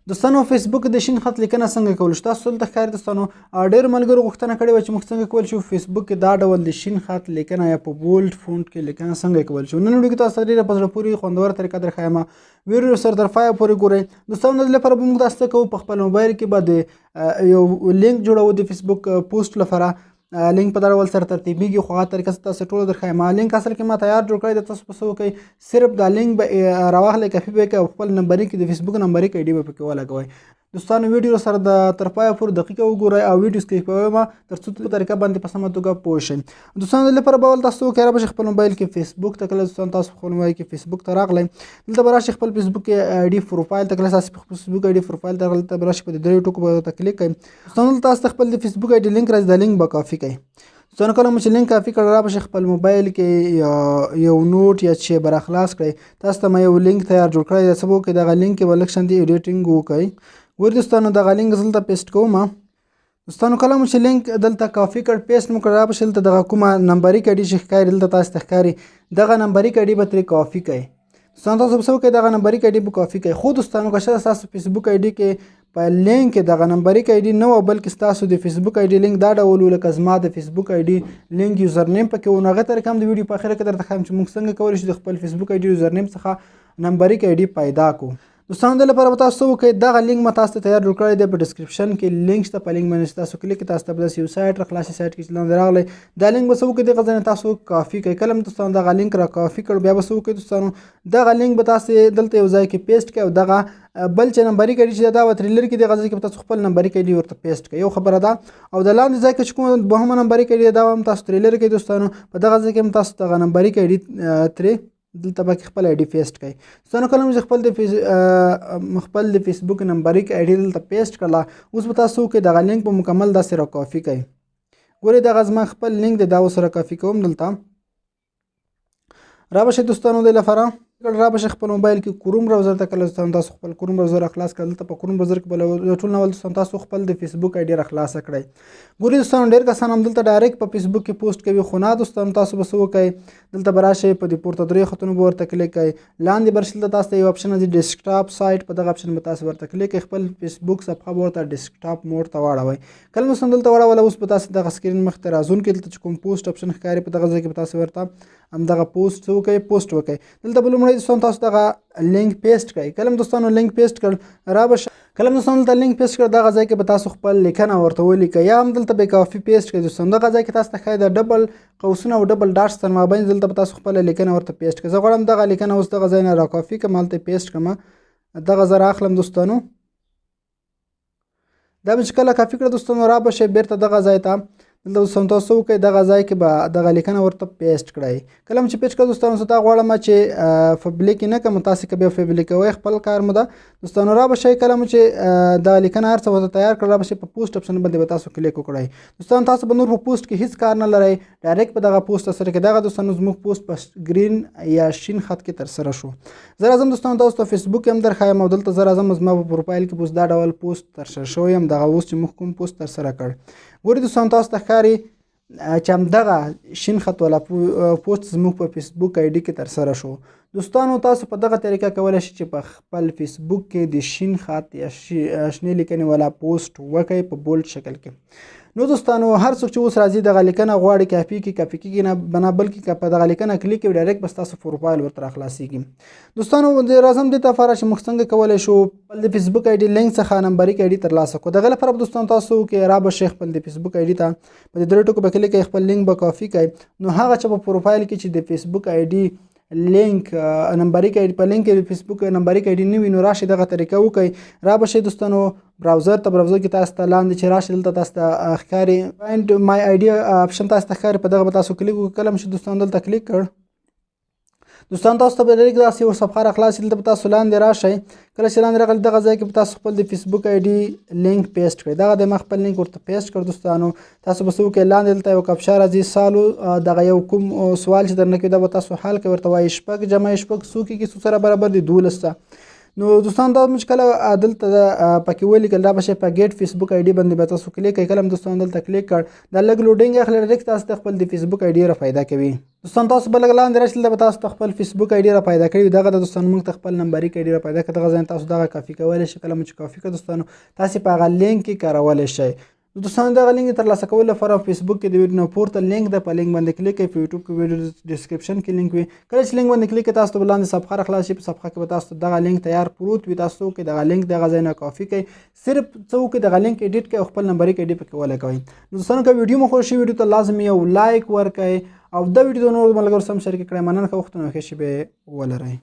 دوستانو فیسبوک د شین خط لیکنه څنګه کول شو؟ تاسو دلته ښکاري دوستانو ډېرو ملګرو غوښتنه کړې وه چې موږ څنګه کولی شو فیسبوک کې دا ډول د شین خط لیکنه یا په بولډ فونټ کې لیکنه څنګه کولی شو. نن ویډیو کې تاسو ته ډېره په زړه پورې خوندوره طریقه درښیم. ویډیو سره تر پایه پورې ګورئ. دوستانو د دې لپاره به موږ دا څه کوو، په خپل موبایل کې به د یو لینک جوړوو د فیسبوک پوسټ لپاره. لینک په دا ډول سره ترتیبیږي، خو هغه طریقه تاسو ټوله درښیم. لینک اصل کې ما تیار جوړ کړی دی. تاسو په څه وکئ، صرف دا لینک به راواخلئ، کاپي به یې کړئ او خپل نمبري کې د فیسبوک نمبري کې آی ډي به پکې ولګوئ. دوستانو ویډیو سره د تر پایه پورې دقیقه وګورئ او ویډیو سکیپ کوئ تر څو په طریقه باندې په سمه توګه پوه شئ. دوستانو د دې لپاره به اول تاسو وکړئ، راشئ خپل موبایل کې فیسبوک ته. کله دوستانو تاسو خپل موبایل کې فیسبوک ته راغلی، دلته به راشئ خپل فیسبوک آی ډي پروفایل ته. کله تاسو فیسبوک آی ډي پروفایل ته راغلی، دلته به راشئ، په دې دریو ټکو به کلیک کړئ. دوستانو دلته تاسو ته خپل د فیسبوک آی ډي لینک راځي، دا لینک به کافي کړئ. دوستانو کله مو چې لینک کافي کړ، را به خپل موبایل کې یو نوټ یا چې به راخلاص کړئ. تاسو ته ما یو لینک تیار جوړ کړی دی. څه به وکړئ، دغه لینک کې به لږ شاندې ایډیټینګ وکړئ. ګورئ دوستانو دغه لینک دلته پیسټ کوم. دوستانو کله مو چې لینک دلته کافي کړ، پیسټ مو کړ، را به دلته دغه کومه نمبري آی ډي چې ښکاري دلته تاسو ته ښکاري، دغه نمبري آی ډي به ترې کافي کړئ. دوستانو تاسو به څه وکړئ، دغه نمبري آی ډي به کافي کړئ. خو دوستانو که چېرته ستاسو فیسبوک آی ډي کې په لینک کې دغه نمبري آی ډي نه وه، بلکې ستاسو د فیسبوک آی ډي لینک دا ډول و لکه زما د فیسبوک آی ډي لینک یوزر نیم پکې و، نو هغه طریقه هم د ویډیو په اخره کې درته ښایم چې موږ څنګه کولی شو د خپل فیسبوک آی ډي یوزر نیم څخه نمبري آی ډي پیدا کړو. دوستانو د لپاره به تاسو څه وکړئ، دغه لینک ما تاسو ته تیار جوړ کړی دی، په ډسکرپشن کې لینک شته، په لینک باندې تاسو کلیک کړئ، تاسو ته به داسې یو سایټ راخلاصي. سایټ کې چې لاندې راغلی، دا لینک به څه وکړئ، دغه ځای نه تاسو کافي کړئ. کله هم دوستانو دغه لینک را کافي کړ، بیا به څه وکړئ دوستانو، دغه لینک به تاسو دلته یو ځای کې پیسټ کړئ او دغه بل چې نمبري آی ډي چې دا به ترې لرې کړئ، دغه ځای کې به تاسو خپل نمبري آی ډي ورته پیسټ کړئ. یو خبره ده. او د لاندې ځای کې چې کومه دوهمه نمبري آی ډي دا هم تاسو ترې لرې کړئ. دوستانو په دغه ځای کې هم تاسو دغه نمبري آی ډي ترې دلته به خپل آی ډي پیسټ کړئ. دوستانو کله مو چې خپل د فیسبوک نمبري آی ډي دلته پیسټ کړله، اوس به تاسو وکړئ دغه لینک به مکمل داسې را کافي کړئ. ګورئ دغه زما خپل لینک دی، دا اوس را کافي کوم. دلته را به شئ دوستانو د لپاره را به خپل موبایل کې کروم براوزر ته. کله دوستانو تاسو خپل کروم براوزر خلاص کړل، دلته په کروم براوزر کې به ټول نول دوستانو تاسو خپل د فیسبوک آی ډي را خلاصه کړئ. ګورئ دوستانو ډېر کسان هم دلته ډایرکټ په فیسبوک کې پوسټ کوي، خو نه دوستانو تاسو به څه وکړئ، دلته به راشئ، په دې پورته درې خطونو به ورته کلیک کړئ. لاندې به دلته تاسو ته یو اپشن راځي ډیسکټاپ سایټ، په دغه اپشن به تاسو ورته کلیک کړئ، خپل فیسبوک صفحه به ورته ډیسکټاپ موډ ته واړوئ. کله دوستانو دلته واړوله، اوس به تاسو دغه سکرین مخ ته راځون کې دلته چې کوم پوسټ اپشن ښکاري، په دغه ځای کې به تاسو ورته همدغه پوسټ څه وکړئ، پوسټ وکړئ. دلته به لومړی دوستانو تاسو دغه لینک پیسټ کړئ. کله دوستانو لینک پیسټ کړ، را به کله دوستانو دلته لینک پیسټ کړ، دغه ځای کې به تاسو خپل لیکنه ورته ولیکئ، یا هم دلته به کافي پیسټ کړئ. دوستانو دغه ځای کې تاسو ته ښایي د ډبل قوسونه او ډبل ډاټس تر مابین دلته به تاسو خپله لیکنه ورته پیسټ کړئ. زه غواړم دغه لیکنه اوس دغه ځای نه را کافي کړم، هلته پیسټ کړم، دغه زه رااخلم. دوستانو دا به چې کله کافي کړه دوستانو، را به شئ بیرته دغه ځای ته. دلته دوستانو تاسو وکړئ، دغه ځای کې به دغه لیکنه ورته پیسټ کړئ. کله چې پیسټ کړه دوستانو، زه دا غواړم چې پبلیک نه کړم، تاسې که بیا پبلیک کوئ خپل کار مو ده. دوستانو را به شئ، کله مو چې دغه لیکنه هر څه ورته تیار کړه، را به شئ په پوسټ اپشن باندې به تاسو کلیک وکړئ. دوستانو تاسو به نور په پوسټ کې هیڅ کار نه لرئ، ډایرکټ په دغه پوسټ سره کې دغه دوستانو زموږ پوسټ په ګرین یا شین خط کې ترسره شو. زه راځم دوستانو تاسو ته فیسبوک هم درښیم او دلته زه راځم زما په پروفایل کې اوس دا ډول پوسټ ترسره شوی یم، دغه اوس چې موږ کوم پوسټ ترسره کړ. ګورئ دوستانو تاسو ته ښکاري چې همدغه شین خط والا پوسټ زموږ په فیسبوک آی ډي کې ترسره شو. دوستانو تاسو په دغه طریقه کولی شئ چې په خپل فیسبوک کې د شین خط یا شنې لیکنې والا پوسټ وکړئ په بولډ شکل کې. نو دوستانو هر څوک چې اوس راځي دغه لیکنه غواړي کافي کېږي نه، بلکې که په دغه لیکنه کلیک کوي ډایرکټ به ستاسو پروفایل ورته راخلاصېږي. دوستانو راځم دې ته لپاره چې موږ څنګه کولی شو خپل د فیسبوک آی ډي لینک څخه نمبري آی ډي ترلاسه کړو. دغه لپاره به دوستانو تاسو کې را به شئ خپل د فیسبوک آی ډي ته، په دې درې ټکو به کلیک کوئ، خپل لینک به کافي کړئ. نو هغه چې په پروفایل کې چې د فیسبوک آی ډي لینک نمبري آی ډي په لینک کې د فیسبوک نمبري آی ډي نه وي، نو راشئ دغه طریقه وکړئ. را به شئ دوستانو براوزر ته، براوزر کې تاسو ته لاندې چې راشئ دلته تاسو ته ښکاري فایند مای آی ډي اپشن تاسو ته ښکاري، په دغه به تاسو کلیک وکړئ. کله چې دوستانو دلته کلیک کړ، دوستانو تاسو ته به ډایرکټ داسې یو صفحه راخلاصي، دلته به تاسو لاندې راشئ. کله چې لاندې راغلئ دغه ځای کې به تاسو خپل د فیسبوک آی ډي لینک پیسټ کړئ. دغه د ما خپل لینک ورته پیسټ کړ. دوستانو تاسو به څه وکړئ، لاندې دلته یو کپچا راځي، سالو دغه یو کوم سوال چې درنه کوي دا به تاسو حل کوئ، ورته وایي شپږ جمع شپږ څو کېږي، څو سره برابر دي 12. نو دوستان دا موږ کله دلته پکې ولیکل دا به شی په ګیټ فیسبوک آی ډي باندې به تاسو کلیک کوئ. کله هم دوستان دلته کلیک کړ دا لږ لوډینګ اخلي ډایرکټ تاسو ته خپل د فیسبوک آی ډي را پیدا کوي. دوستان تاسو به لږ لاندې راشئ دلته به تاسو ته خپل فیسبوک آی ډي را پیدا کړي دغه د دوستان موږ ته خپل نمبریک آی ډي را پیدا کړه دغه ځای تاسو دغه کاپي کولی شئ. کله مو چې کاپي کړه دوستانو تاسې په هغه لینک کې کارولی شئ. دوستان دغه لینک ترلاسه کولو لپاره فیسبوک کې د ویډیو نه پورته لینک ده په لینک باندې کلیک کوئ. په یوټیوب کې ویډیو ډسکرپشن کې لینک وي. کله چې لینک باندې کلیک کوئ تاسو ته به لاندې صفحه راخلاص شي. په صفحه کې به تاسو ته دغه لینک تیار پروت وي. تاسو کې دغه لینک دغه ځای نه کاپي کوئ صرف څه وکړئ دغه لینک ایډیټ کړئ او خپل نمبریک آی ډي پکې ولګوئ. دوستانو که ویډیو مو خوښ شي ویډیو ته لازم یو لایک ورکړئ او دا ویډیو د نورو ملګرو سره هم شریک کړئ. مننه که وختونه ښه شي به ولرئ.